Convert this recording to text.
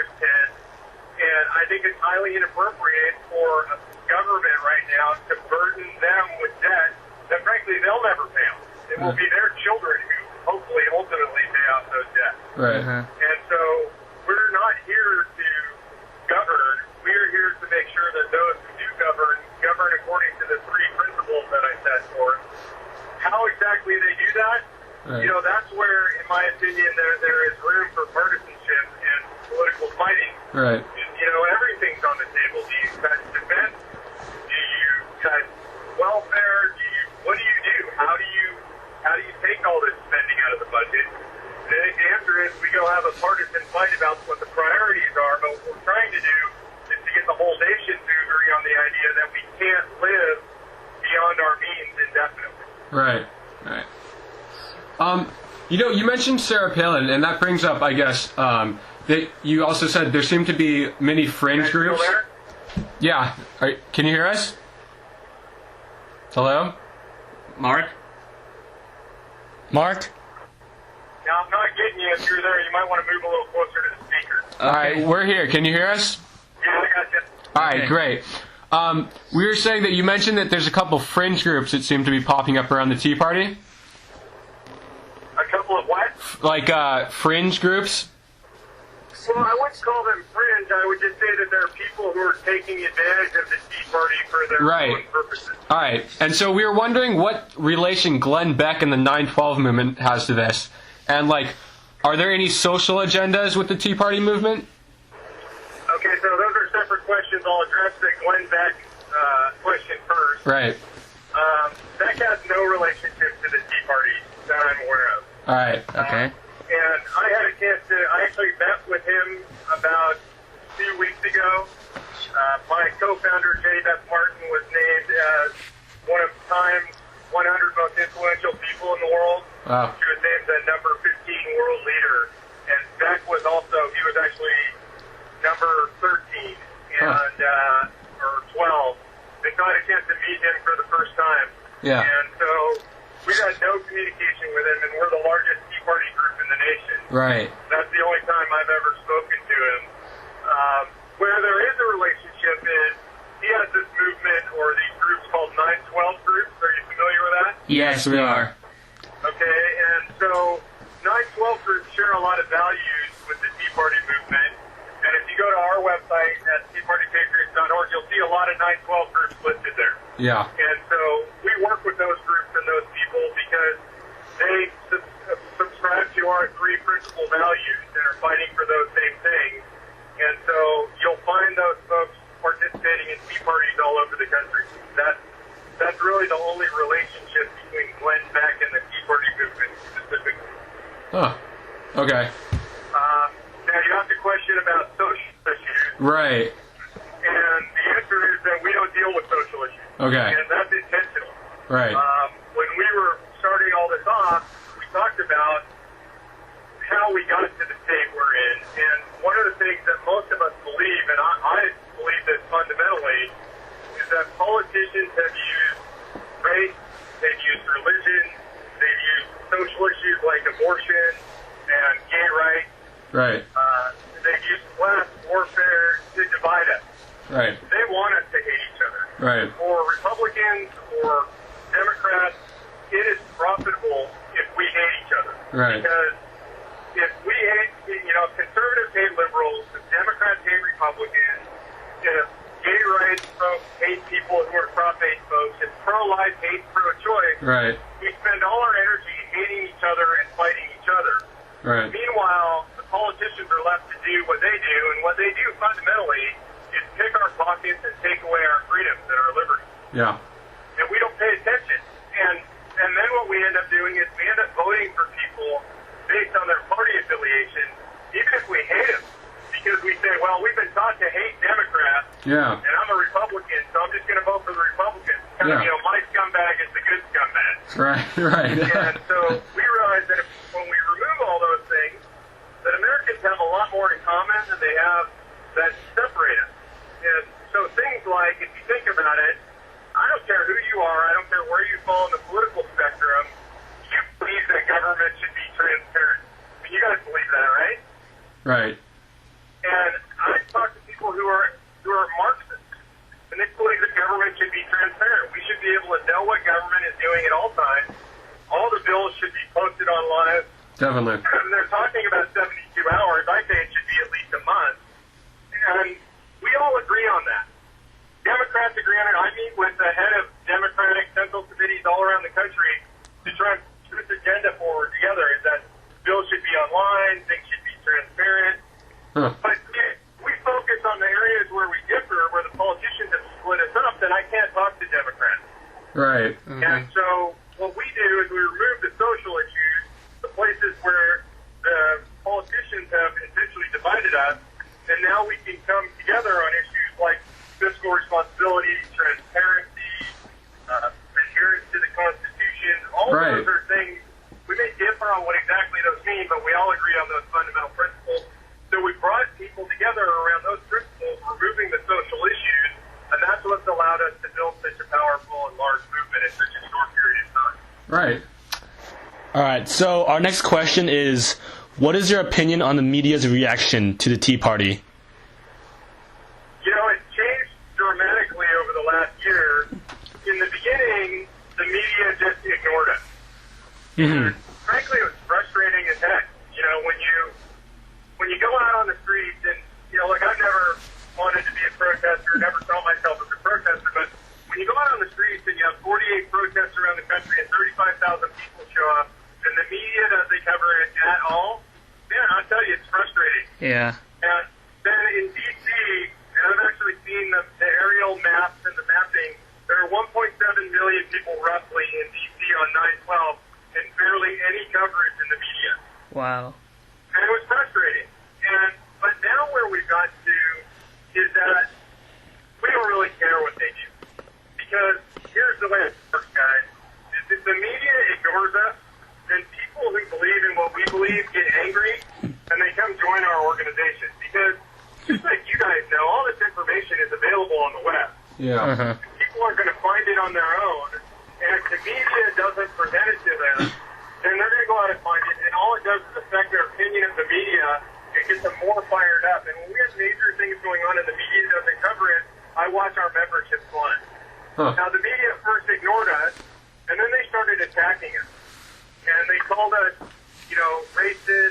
interest is. And I think it's highly inappropriate for a government right now to burden them with debt that, frankly, they'll never pay off. It will be their children who hopefully ultimately pay off those debts. Right. And so we're not here to govern. We're here to make sure that those who do govern according to the three principles that I set forth. How exactly they do that? Right. That's where, in my opinion, there is room for partisanship and political fighting. Right. Everything's on the table. Do you cut defense? Do you cut welfare? What do you do? How do you take all this spending out of the budget? And I think the answer is we go have a partisan fight about what the priorities are, but what we're trying to do is to get the whole nation to agree on the idea that we can't live beyond our means indefinitely. Right. Right. You mentioned Sarah Palin, and that brings up, I guess, that you also said there seem to be many fringe groups. Still there? Yeah. Can you hear us? Hello? Mark? Mark? Now, I'm not getting you. If you're there, you might want to move a little closer to the speaker. All right, we're here. Can you hear us? Yeah, I got you. All right, great. We were saying that you mentioned that there's a couple fringe groups that seem to be popping up around the Tea Party. A couple of what? Like fringe groups? Well, I wouldn't call them fringe. I would just say that there are people who are taking advantage of the Tea Party for their own purposes. All right. And so we were wondering what relation Glenn Beck and the 9/12 movement has to this. And, are there any social agendas with the Tea Party movement? Okay, so those are separate questions. I'll address the Glenn Beck question first. Right. Beck has no relationship to the Tea Party that I'm aware of. All right. Okay. And I had a chance I actually met with him about 2 weeks ago. My co-founder, Jenny Beth Martin, was named as one of Time's 100 most influential people in the world. Wow. She was named the number 15 world leader. And Beck was he was actually number 13 or 12. And so I had a chance to meet him for the first time. Yeah. And so we had no communication with him, and we're the largest Tea Party group in the nation. Right. That's the only time I've ever spoken to him. Where there is a relationship is he has this movement or these groups called 9/12 groups. Are you familiar with that? Yes, we are. Okay, and so 9/12 groups share a lot of values with the Tea Party movement. And if you go to our website at teapartypatriots.org, you'll see a lot of 9/12 groups listed there. Yeah. And so we work with those groups and those people because they subscribe to our three principal values and are fighting for those same things. And so you'll find those folks participating in Tea Parties all over the country. That's really the only relationship between Glenn Beck and the Tea Party movement specifically. Huh. Okay. Now you asked a question about social issues. Right. And the answer is that we don't deal with social issues. Okay. And that's intentional. Right. When we were starting all this off, we talked about how we got to the state we're in. And one of the things that most of us believe, and I believe this fundamentally, is that politicians have used race, they've used religion, they've used social issues like abortion and gay rights. Right. They've used class warfare to divide us. Right. They want us to hate each other. Right. For Republicans or Democrats, it is profitable if we hate each other. Right. Because if we hate, conservatives hate liberals, if Democrats hate Republicans, if gay rights folks hate people who are cross-hate folks, if pro-life hates pro-choice, Right. we spend all our energy hating each other and fighting each other. Right. Meanwhile, the politicians are left to do what they do, and what they do fundamentally is pick our pockets and take away our freedoms and our liberties. Yeah. And we don't pay attention. And then what we end up doing is we end up voting for people based on their party affiliation, even if we hate them, because we say, well, we've been taught to hate Democrats, Yeah. and I'm a Republican, so I'm just going to vote for the Republicans. Kind of, Yeah. my scumbag is the good scumbag. Right. Right. And so we realize that when we remove all those things, that Americans have a lot more in common than they have that separate us. And so things like, if you think about it, I don't care who you are, I don't care where you fall in the political spectrum, you believe that government should be transparent. I mean, you guys believe that, right? Right. And people who are Marxists, and they believe that government should be transparent. We should be able to know what government is doing at all times. All the bills should be posted online. Definitely. They're talking about 72 hours. I say it should be at least a month. And we all agree on that. Democrats agree on it. I meet with the head of Democratic Central Committees all around the country to try and put this agenda forward together, is that bills should be online, things should be transparent. Huh. But if we focus on the areas where we differ, where the politicians have split us up, then I can't talk to Democrats. Right. And so what we do is we remove the social issues, the places where the politicians have essentially divided us, and now we can come together on issues like fiscal responsibility, transparency, adherence to the Constitution. All Right. those are things, we may differ on what exactly those mean, but we all agree on those fundamental principles. So we brought people together around those principles, removing the social issues, and that's what's allowed us to build such a powerful and large movement in such a short period of time. Right. All right, so our next question is, what is your opinion on the media's reaction to the Tea Party? You know, it's changed dramatically over the last year. In the beginning, the media just ignored us. Mm-hmm. Frankly, it was frustrating as heck. You know, when you go out on the streets, and, you know, like, I've never wanted to be a protester, never saw myself as a protester, but when you go out on the streets and you have 48 protests around the country and 35,000 people show up, and the media doesn't cover it at all, man, I'll tell you, it's frustrating. Yeah. And then in D.C., and I've actually seen the aerial maps and the mapping, there are 1.7 million people roughly in D.C. on 9/12, and barely any coverage in the media. Wow. And it was frustrating. But now where we've got to is that we don't really care what they do. Because here's the way it works, guys. Is if the media ignores us, then people who believe in what we believe get angry, and they come join our organization. Because just like you guys know, all this information is available on the web. Yeah. Uh-huh. People are going to find it on their own, and if the media doesn't present it to them, then they're going to go out and find it, and all it does is affect their opinion of the media. It gets them more fired up. And when we have major things going on and the media doesn't cover it, I watch our membership plunge. Huh. Now, the media first ignored us, and then they started attacking us. And they called us, you know, racist,